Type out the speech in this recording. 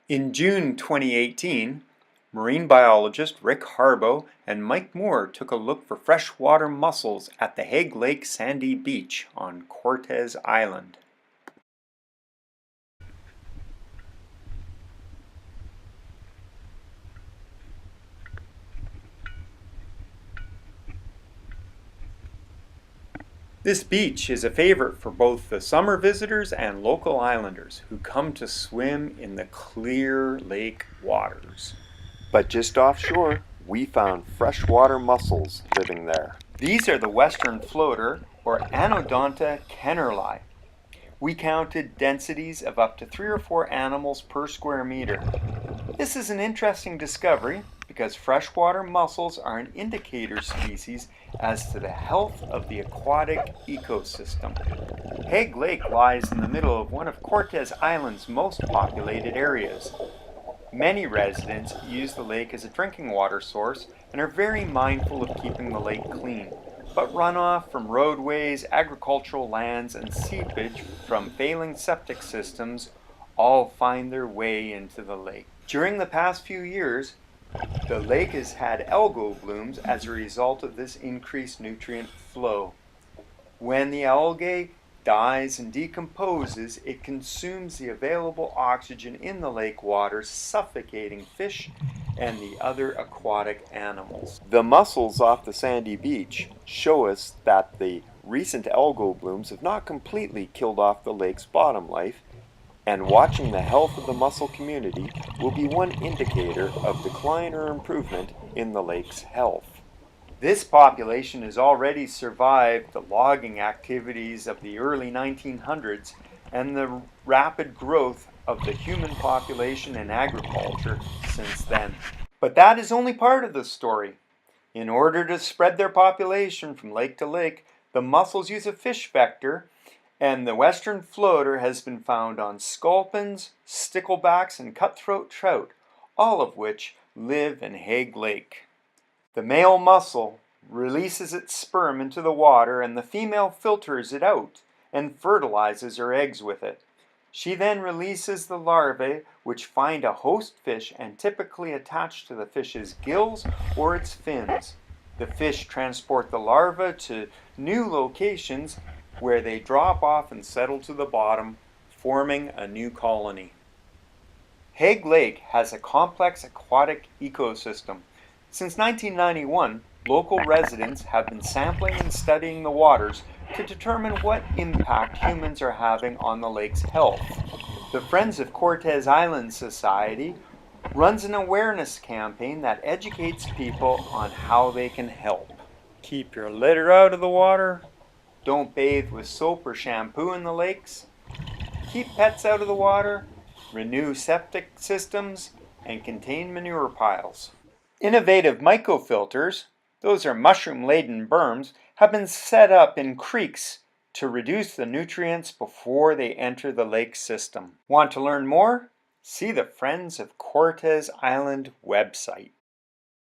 In June 2018, marine biologist Rick Harbaugh and Mike Moore took a look for freshwater mussels at the Hague Lake sandy beach on Cortes Island. This beach is a favorite for both the summer visitors and local islanders who come to swim in the clear lake waters. But just offshore, we found freshwater mussels living there. These are the western floater, or Anodonta kennerli. We counted densities of up to 3 or 4 animals per square meter. This is an interesting discovery because freshwater mussels are an indicator species as to the health of the aquatic ecosystem. Hague Lake lies in the middle of one of Cortes Island's most populated areas. Many residents use the lake as a drinking water source and are very mindful of keeping the lake clean. But runoff from roadways, agricultural lands, and seepage from failing septic systems all find their way into the lake. During the past few years, the lake has had algal blooms as a result of this increased nutrient flow. When the algae dies and decomposes, it consumes the available oxygen in the lake water, suffocating fish and the other aquatic animals. The mussels off the sandy beach show us that the recent algal blooms have not completely killed off the lake's bottom life, and watching the health of the mussel community will be one indicator of decline or improvement in the lake's health. This population has already survived the logging activities of the early 1900s and the rapid growth of the human population and agriculture since then. But that is only part of the story. In order to spread their population from lake to lake, the mussels use a fish vector, and the western floater has been found on sculpins, sticklebacks, and cutthroat trout, all of which live in Hague Lake. The male mussel releases its sperm into the water, and the female filters it out and fertilizes her eggs with it. She then releases the larvae, which find a host fish and typically attach to the fish's gills or its fins. The fish transport the larvae to new locations where they drop off and settle to the bottom, forming a new colony. Hague Lake has a complex aquatic ecosystem. Since 1991, local residents have been sampling and studying the waters to determine what impact humans are having on the lake's health. The Friends of Cortes Island Society runs an awareness campaign that educates people on how they can help. Keep your litter out of the water. Don't bathe with soap or shampoo in the lakes. Keep pets out of the water. Renew septic systems and contain manure piles. Innovative microfilters, those are mushroom-laden berms, have been set up in creeks to reduce the nutrients before they enter the lake system. Want to learn more? See the Friends of Cortes Island website.